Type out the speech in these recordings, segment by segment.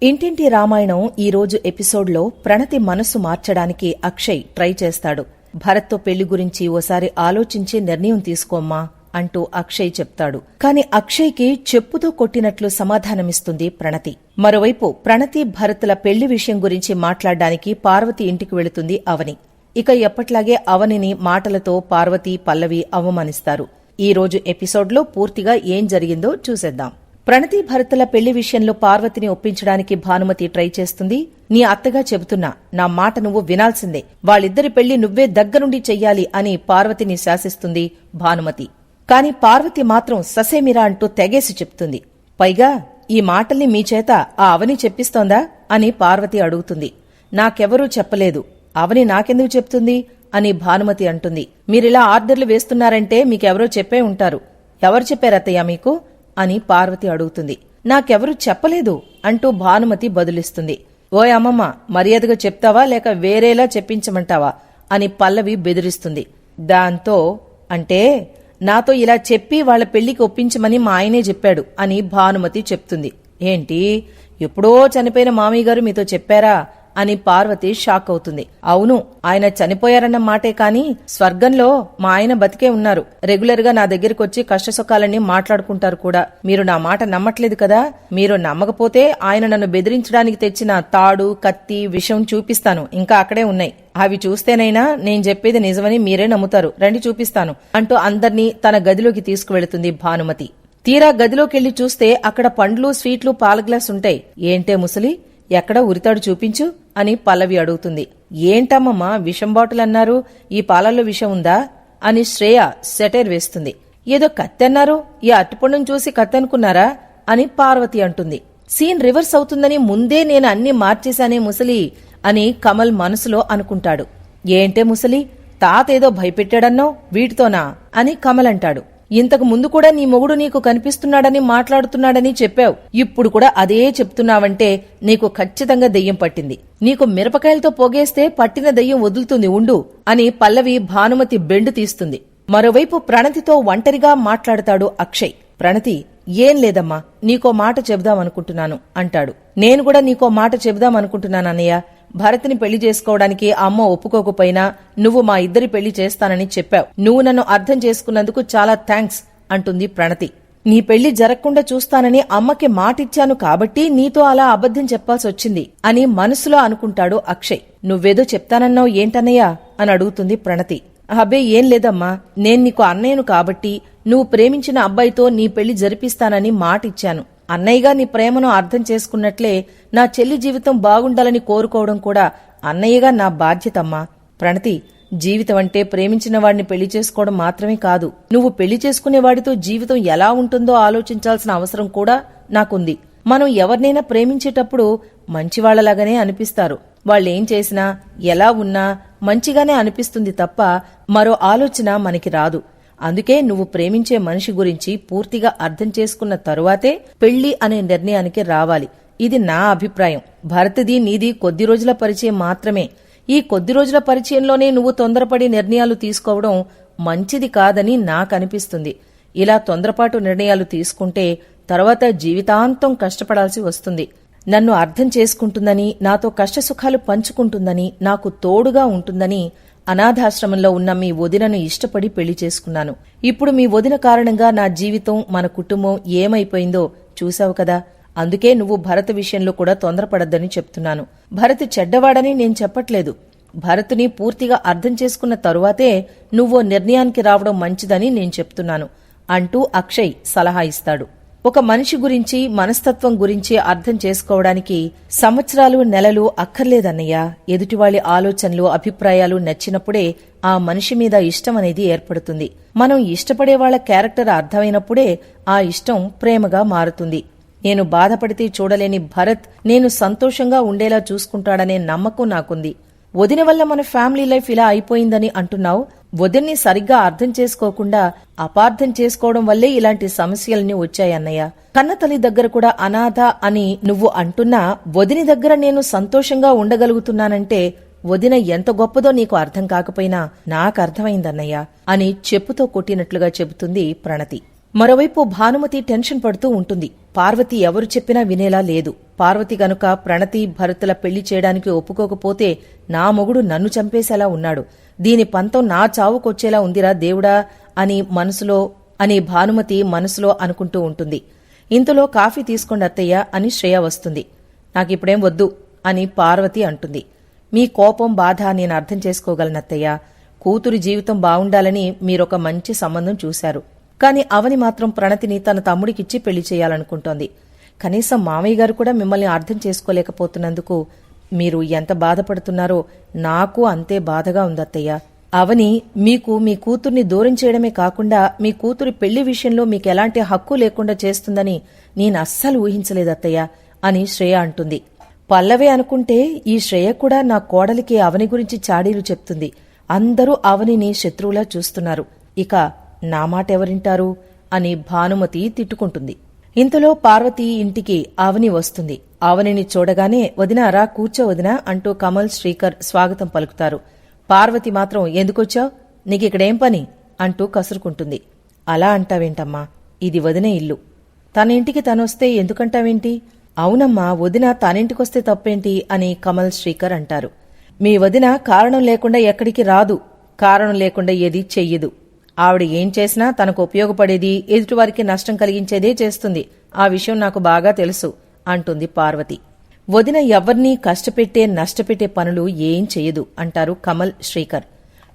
ఇంటింటి రామాయణం ఈరోజు ఎపిసోడ్లో ప్రణతి మనసు మార్చడానికి అక్షయ్ ట్రై చేస్తాడు. భరత్తో పెళ్లి గురించి ఓసారి ఆలోచించి నిర్ణయం తీసుకోమ్మా అంటూ అక్షయ్ చెప్తాడు. కాని అక్షయ్కి చెప్పుతో కొట్టినట్లు సమాధానమిస్తుంది ప్రణతి. మరోవైపు ప్రణతి భరత్ల పెళ్లి విషయం గురించి మాట్లాడడానికి పార్వతి ఇంటికి వెళుతుంది అవని. ఇక ఎప్పట్లాగే అవనిని మాటలతో పార్వతి, పల్లవి అవమానిస్తారు. ఈ రోజు ఎపిసోడ్లో పూర్తిగా ఏం జరిగిందో చూసేద్దాం. ప్రణతి భరత్ల పెళ్లి విషయంలో పార్వతిని ఒప్పించడానికి భానుమతి ట్రై చేస్తుంది. నీ అత్తగా చెబుతున్నా, నా మాట నువ్వు వినాల్సిందే, వాళ్ళిద్దరి పెళ్లి నువ్వే దగ్గరుండి చెయ్యాలి అని పార్వతిని శాసిస్తుంది భానుమతి. కాని పార్వతి మాత్రం ససేమిరా అంటూ తెగేసి చెప్తుంది. పైగా ఈ మాటల్ని మీ చేత ఆ అవని చెప్పిస్తోందా అని పార్వతి అడుగుతుంది. నాకెవరూ చెప్పలేదు, అవని నాకెందుకు చెప్తుంది అని భానుమతి అంటుంది. మీరిలా ఆర్డర్లు వేస్తున్నారంటే మీకెవరో చెప్పే ఉంటారు. ఎవరు చెప్పారత్తయ్యా మీకు అని పార్వతి అడుగుతుంది. నాకెవరూ చెప్పలేదు అంటూ భానుమతి బదులిస్తుంది. ఓయ్ అమ్మమ్మ, మర్యాదగా చెప్తావా లేక వేరేలా చెప్పించమంటావా అని పల్లవి బెదిరిస్తుంది. దాంతో అంటే నాతో ఇలా చెప్పి వాళ్ల పెళ్లికి ఒప్పించమని మా ఆయనే చెప్పాడు అని భానుమతి చెప్తుంది. ఏంటి, ఎప్పుడో చనిపోయిన మామయ్య గారు మీతో చెప్పారా అని పార్వతి షాక్ అవుతుంది. అవును, ఆయన చనిపోయారన్న మాటే కాని స్వర్గంలో మా ఆయన బతికే ఉన్నారు. రెగ్యులర్ గా నా దగ్గరికొచ్చి కష్టసుఖాలన్నీ మాట్లాడుకుంటారు కూడా. మీరు నా మాట నమ్మట్లేదు కదా. మీరు నమ్మకపోతే ఆయన నన్ను బెదిరించడానికి తెచ్చిన తాడు, కత్తి, విషం చూపిస్తాను, ఇంకా అక్కడే ఉన్నాయి. అవి చూస్తేనైనా నేను చెప్పేది నిజమని మీరే నమ్ముతారు. రండి చూపిస్తాను అంటూ అందర్నీ తన గదిలోకి తీసుకువెళుతుంది భానుమతి. తీరా గదిలోకెళ్లి చూస్తే అక్కడ పండ్లు, స్వీట్లు, పాల గ్లాస్ ఉంటాయి. ఏంటే ముసలి, ఎక్కడ ఉరితాడు చూపించు అని పల్లవి అడుగుతుంది. ఏంటమ్మమ్మా విషం బాటిల్ అన్నారు, ఈ పాలల్లో విషం ఉందా అని శ్రేయ సెటైర్ వేస్తుంది. ఏదో కత్తి అన్నారు, ఈ అట్టుపండును చూసి కత్తి అనుకున్నారా అని పార్వతి అంటుంది. సీన్ రివర్స్ అవుతుందని ముందే నేను అన్ని మార్చేశానే ముసలి అని కమల్ మనసులో అనుకుంటాడు. ఏంటే ముసలి, తాత ఏదో భయపెట్టాడన్నో వీటితోనా అని కమల్ అంటాడు. ఇంతకు ముందు కూడా నీ మొగుడు నీకు కనిపిస్తున్నాడని మాట్లాడుతున్నాడని చెప్పావు. ఇప్పుడు కూడా అదే చెప్తున్నావంటే నీకు ఖచ్చితంగా దెయ్యం పట్టింది. నీకు మిరపకాయలతో పొగేస్తే పట్టిన దెయ్యం వదులుతుంది ఉండు అని పల్లవి భానుమతి బెండు తీస్తుంది. మరోవైపు ప్రణతితో ఒంటరిగా మాట్లాడతాడు అక్షయ్. ప్రణతి, ఏం లేదమ్మా, నీకో మాట చెబుదామనుకుంటున్నాను అంటాడు. నేను కూడా నీకో మాట చెబుదామనుకుంటున్నానన్నయ్య. భరత్ని పెళ్లి చేసుకోవడానికి అమ్మ ఒప్పుకోకపోయినా నువ్వు మా ఇద్దరి పెళ్లి చేస్తానని చెప్పావు. నువ్వు నన్ను అర్థం చేసుకున్నందుకు చాలా థ్యాంక్స్ అంటుంది ప్రణతి. నీ పెళ్లి జరగకుండా చూస్తానని అమ్మకి మాటిచ్చాను కాబట్టి నీతో అలా అబద్ధం చెప్పాల్సి వచ్చింది అని మనసులో అనుకుంటాడు అక్షయ్. నువ్వేదో చెప్తానన్నావు ఏంటన్నయ్యా అని అడుగుతుంది ప్రణతి. అబ్బే ఏం లేదమ్మా, నేను నీకు అన్నయ్యను కాబట్టి నువ్వు ప్రేమించిన అబ్బాయితో నీ పెళ్లి జరిపిస్తానని మాటిచ్చాను. అన్నయ్యగా నీ ప్రేమను అర్థం చేసుకున్నట్లే నా చెల్లి జీవితం బాగుండాలని కోరుకోవడం కూడా అన్నయ్యగా నా బాధ్యతమ్మా. ప్రణతి, జీవితం అంటే ప్రేమించిన వాడిని పెళ్లి చేసుకోవడం మాత్రమే కాదు, నువ్వు పెళ్లి చేసుకునేవాడితో జీవితం ఎలా ఉంటుందో ఆలోచించాల్సిన అవసరం కూడా నాకుంది. మనం ఎవరినైనా ప్రేమించేటప్పుడు మంచివాళ్లలాగానే అనిపిస్తారు. వాళ్ళేం చేసినా ఎలా ఉన్నా మంచిగానే అనిపిస్తుంది తప్ప మరో ఆలోచన మనకి రాదు. అందుకే నువ్వు ప్రేమించే మనిషి గురించి పూర్తిగా అర్థం చేసుకున్న తరువాతే పెళ్లి అనే నిర్ణయానికి రావాలి. ఇది నా అభిప్రాయం. భరత్ది నీది కొద్ది రోజుల పరిచయం మాత్రమే. ఈ కొద్ది రోజుల పరిచయంలోనే నువ్వు తొందరపడి నిర్ణయాలు తీసుకోవడం మంచిది కాదని నాకనిపిస్తుంది. ఇలా తొందరపాటు నిర్ణయాలు తీసుకుంటే తర్వాత జీవితాంతం కష్టపడాల్సి వస్తుంది. నన్ను అర్థం చేసుకుంటుందని, నాతో కష్టసుఖాలు పంచుకుంటుందని, నాకు తోడుగా ఉంటుందని అనాథాశ్రమంలో ఉన్న మీ వదినను ఇష్టపడి పెళ్లి చేసుకున్నాను. ఇప్పుడు మీ వదిన కారణంగా నా జీవితం, మన కుటుంబం ఏమైపోయిందో చూశావు కదా. అందుకే నువ్వు భరత్ విషయంలో కూడా తొందరపడద్దని చెప్తున్నాను. భరత్ చెడ్డవాడని నేను చెప్పట్లేదు. భరత్ని పూర్తిగా అర్థం చేసుకున్న తరువాతే నువ్వో నిర్ణయానికి రావడం మంచిదని నేను చెప్తున్నాను అంటూ అక్షయ్ సలహా ఇస్తాడు. ఒక మనిషి గురించి, మనస్తత్వం గురించి అర్థం చేసుకోవడానికి సంవత్సరాలు, నెలలు అక్కర్లేదన్నయ్యా. ఎదుటివాళ్లి ఆలోచనలు, అభిప్రాయాలు నచ్చినప్పుడే ఆ మనిషి మీద ఇష్టం అనేది ఏర్పడుతుంది. మనం ఇష్టపడే వాళ్ల క్యారెక్టర్ అర్థమైనప్పుడే ఆ ఇష్టం ప్రేమగా మారుతుంది. నేను బాధపడితే చూడలేని భరత్ నేను సంతోషంగా ఉండేలా చూసుకుంటాడనే నమ్మకం నాకుంది. వదిన వల్ల మన ఫ్యామిలీ లైఫ్ ఇలా అయిపోయిందని అంటున్నావు. వదిన్ని సరిగ్గా అర్థం చేసుకోకుండా అపార్థం చేసుకోవడం వల్లే ఇలాంటి సమస్యలన్నీ వచ్చాయన్నయ్య. కన్నతల్లి దగ్గర కూడా అనాథ అని నువ్వు అంటున్నా వదిని దగ్గర నేను సంతోషంగా ఉండగలుగుతున్నానంటే వదిన ఎంత గొప్పదో నీకు అర్థం కాకపోయినా నాకర్థమైందన్నయ్య అని చెప్పుతో కొట్టినట్లుగా చెబుతుంది ప్రణతి. మరోవైపు భానుమతి టెన్షన్ పడుతూ ఉంటుంది. పార్వతి ఎవరు చెప్పినా వినేలా లేదు. పార్వతి గనుక ప్రణతి భరతుల పెళ్లి చేయడానికి ఒప్పుకోకపోతే నా మొగుడు నన్ను చంపేసేలా ఉన్నాడు. దీని పంతం నా చావుకొచ్చేలా ఉందిరా దేవుడా అని భానుమతి మనసులో అనుకుంటూ ఉంటుంది. ఇంతలో కాఫీ తీసుకోండి అత్తయ్య అని శ్రేయ వస్తుంది. నాకిప్పుడేం వద్దు అని పార్వతి అంటుంది. మీ కోపం బాధ నేను అర్థం చేసుకోగలనత్తయ్య. కూతురి జీవితం బావుండాలని మీరొక మంచి సంబంధం చూశారు. కాని అవని మాత్రం ప్రణతిని తన తమ్ముడికిచ్చి పెళ్లి చేయాలనుకుంటోంది. కనీసం మామయ్య గారు కూడా మిమ్మల్ని అర్థం చేసుకోలేకపోతున్నందుకు మీరు ఎంత బాధపడుతున్నారో నాకు అంతే బాధగా ఉందత్తయ్య. అవని మీకు మీ కూతుర్ని దూరం చేయడమే కాకుండా మీ కూతురి పెళ్లి విషయంలో మీకెలాంటి హక్కు లేకుండా చేస్తుందని నేనస్సలు ఊహించలేదత్తయ్య అని శ్రేయ అంటుంది. పల్లవే అనుకుంటే ఈ శ్రేయ కూడా నా కోడలికి అవని గురించి చాడీలు చెప్తుంది. అందరూ అవనిని శత్రువులా చూస్తున్నారు. ఇక నా మాట ఎవరింటారు అని భానుమతి తిట్టుకుంటుంది. ఇంతలో పార్వతి ఇంటికి అవని వస్తుంది. అవనిని చూడగానే వదినారా కూర్చో వదినా అంటూ కమల్ శ్రీకర్ స్వాగతం పలుకుతారు. పార్వతి మాత్రం ఎందుకొచ్చావ్, నీకిక్కడేం పని అంటూ కసురుకుంటుంది. అలా అంటావేంటమ్మా, ఇది వదిన ఇల్లు. తన ఇంటికి తనొస్తే ఎందుకంటావేంటి? అవునమ్మా, వదిన తనింటికొస్తే తప్పేంటి అని కమల్ శ్రీకర్ అంటారు. మీ వదిన కారణం లేకుండా ఎక్కడికి రాదు, కారణం లేకుండా ఏది చెయ్యదు. ఆవిడ ఏం చేసినా తనకు ఉపయోగపడేది, ఎదుటివారికి నష్టం కలిగించేదే చేస్తుంది. ఆ విషయం నాకు బాగా తెలుసు అంటుంది పార్వతి. వదిన ఎవ్వర్నీ కష్టపెట్టే నష్టపెట్టే పనులు ఏం చెయ్యదు అంటారు కమల్ శ్రీకర్.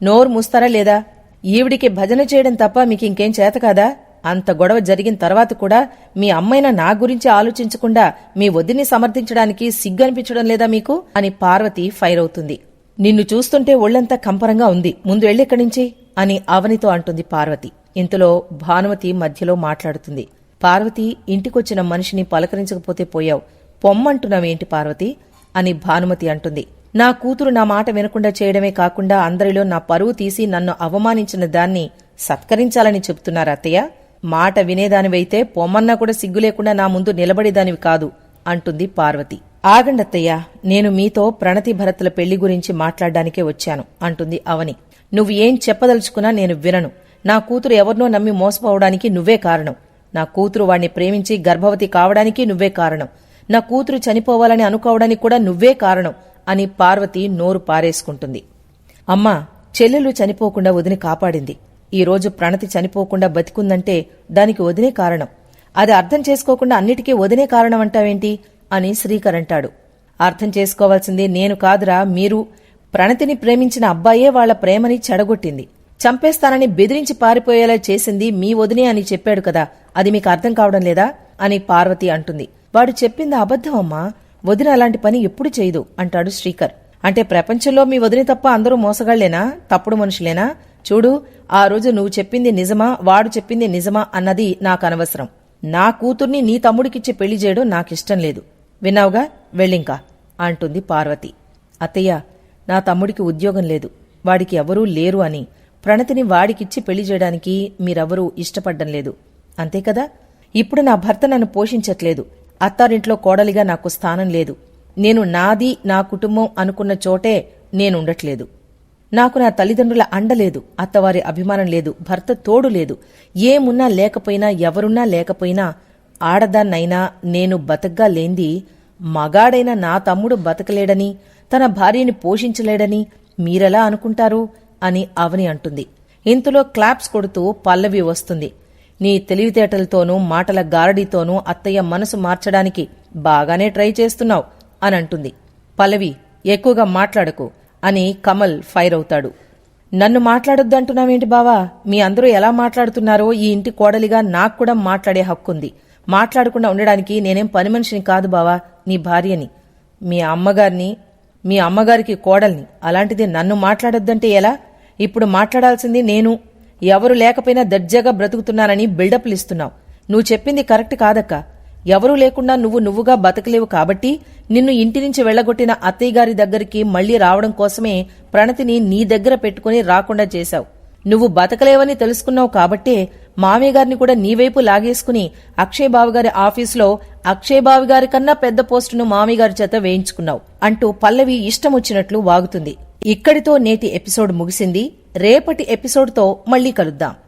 నోరు మూస్తారా లేదా? ఈవిడికి భజన చేయడం తప్ప మీకింకేం చేత కాదా? అంత గొడవ జరిగిన తర్వాత కూడా మీ అమ్మైనా నా గురించి ఆలోచించకుండా మీ వదిన్ని సమర్థించడానికి సిగ్గనిపించడం లేదా మీకు అని పార్వతి ఫైర్ అవుతుంది. నిన్ను చూస్తుంటే ఒళ్లంతా కంపరంగా ఉంది, ముందు వెళ్ళిక్కడి నుంచి అని అవనితో అంటుంది పార్వతి. ఇంతలో భానుమతి మధ్యలో మాట్లాడుతుంది. పార్వతి, ఇంటికొచ్చిన మనిషిని పలకరించకపోతే పోయావు, పొమ్మంటున్నావేంటి పార్వతి అని భానుమతి అంటుంది. నా కూతురు నా మాట వినకుండా చేయడమే కాకుండా అందరిలో నా పరువు తీసి నన్ను అవమానించిన దాన్ని సత్కరించాలని చెబుతున్నారా అత్తయ్య? మాట వినేదానివైతే పొమ్మన్నా కూడా సిగ్గు లేకుండా నా ముందు నిలబడేదానివి కాదు అంటుంది పార్వతి. ఆగండత్తయ్య, నేను మీతో ప్రణతి భరతుల పెళ్లి గురించి మాట్లాడ్డానికే వచ్చాను అంటుంది అవని. నువ్వు ఏం చెప్పదలుచుకున్నా నేను వినను. నా కూతురు ఎవరినో నమ్మి మోసపోవడానికి నువ్వే కారణం. నా కూతురు వాణ్ణి ప్రేమించి గర్భవతి కావడానికి నువ్వే కారణం. నా కూతురు చనిపోవాలని అనుకోవడానికి కూడా నువ్వే కారణం అని పార్వతి నోరు పారేసుకుంటుంది. అమ్మా, చెల్లెలు చనిపోకుండా వదిని కాపాడింది. ఈరోజు ప్రణతి చనిపోకుండా బతికుందంటే దానికి వదినే కారణం. అది అర్థం చేసుకోకుండా అన్నిటికీ వదినే కారణం అంటావేంటి అని శ్రీకర్ అంటాడు. అర్థం చేసుకోవాల్సింది నేను కాదురా, మీరు. ప్రణతిని ప్రేమించిన అబ్బాయే వాళ్ల ప్రేమని చెడగొట్టింది. చంపేస్తానని బెదిరించి పారిపోయేలా చేసింది మీ వదినే అని చెప్పాడు కదా, అది మీకు అర్థం కావడం లేదా అని పార్వతి అంటుంది. వాడు చెప్పింది అబద్ధమమ్మా, వదిన అలాంటి పని ఎప్పుడు చేయదు అంటాడు శ్రీకర్. అంటే ప్రపంచంలో మీ వదిన తప్ప అందరూ మోసగాళ్లేనా, తప్పుడు మనుషులేనా? చూడు, ఆ రోజు నువ్వు చెప్పింది నిజమా, వాడు చెప్పింది నిజమా అన్నది నాకనవసరం. నా కూతుర్ని నీ తమ్ముడికిచ్చి పెళ్లి చేయడం నాకిష్టం లేదు. విన్నావుగా, వెళ్ళింకా అంటుంది పార్వతి. అత్తయ్య, నా తమ్ముడికి ఉద్యోగం లేదు, వాడికి ఎవరూ లేరు అని ప్రణతిని వాడికిచ్చి పెళ్లి చేయడానికి మీరెవరూ ఇష్టపడ్డం లేదు, అంతే కదా? ఇప్పుడు నా భర్త నన్ను పోషించట్లేదు. అత్తారింట్లో కోడలిగా నాకు స్థానం లేదు. నేను నాది నా కుటుంబం అనుకున్న చోటే నేనుండట్లేదు. నాకు నా తల్లిదండ్రుల అండలేదు, అత్తవారి అభిమానం లేదు, భర్త తోడు లేదు. ఏమున్నా లేకపోయినా ఎవరున్నా లేకపోయినా ఆడదాన్నైనా నేను బతకగా లేంది మగాడైన నా తమ్ముడు బతకలేడని, తన భార్యని పోషించలేడని మీరెలా అనుకుంటారు అని అవని అంటుంది. ఇంతలో క్లాప్స్ కొడుతూ పల్లవి వస్తుంది. నీ తెలివితేటలతోనూ మాటల గారడీతోనూ అత్తయ్య మనసు మార్చడానికి బాగానే ట్రై చేస్తున్నావు అని అంటుంది. పల్లవి, ఎక్కువగా మాట్లాడకు అని కమల్ ఫైర్ అవుతాడు. నన్ను మాట్లాడొద్దు అంటున్నావేంటి బావా? మీ అందరూ ఎలా మాట్లాడుతున్నారో ఈ ఇంటి కోడలిగా నాకు కూడా మాట్లాడే హక్కుంది. మాట్లాడకుండా ఉండడానికి నేనేం పని మనిషిని కాదు బావా, నీ భార్యని, మీ అమ్మగారికి కోడల్ని. అలాంటిది నన్ను మాట్లాడొద్దంటే ఎలా? ఇప్పుడు మాట్లాడాల్సింది నేను. ఎవరు లేకపోయినా దర్జాగా బ్రతుకుతున్నానని బిల్డప్లు ఇస్తున్నావు. నువ్వు చెప్పింది కరెక్ట్ కాదక్కా. ఎవరూ లేకుండా నువ్వుగా బతకలేవు కాబట్టి నిన్ను ఇంటి నుంచి వెళ్లగొట్టిన అత్తయ్యగారి దగ్గరికి మళ్లీ రావడం కోసమే ప్రణతిని నీ దగ్గర పెట్టుకుని రాకుండా చేశావు. నువ్వు బతకలేవని తెలుసుకున్నావు కాబట్టే మామయ్యగారిని కూడా నీవైపు లాగేసుకుని అక్షయ్ బావగారి ఆఫీసులో అక్షయ్ బావగారి కన్నా పెద్ద పోస్టును మామయ్యగారి చేత వేయించుకున్నావు అంటూ పల్లవి ఇష్టమొచ్చినట్లు వాగుతుంది. ఇక్కడితో నేటి ఎపిసోడ్ ముగిసింది. రేపటి ఎపిసోడ్తో మళ్లీ కలుద్దాం.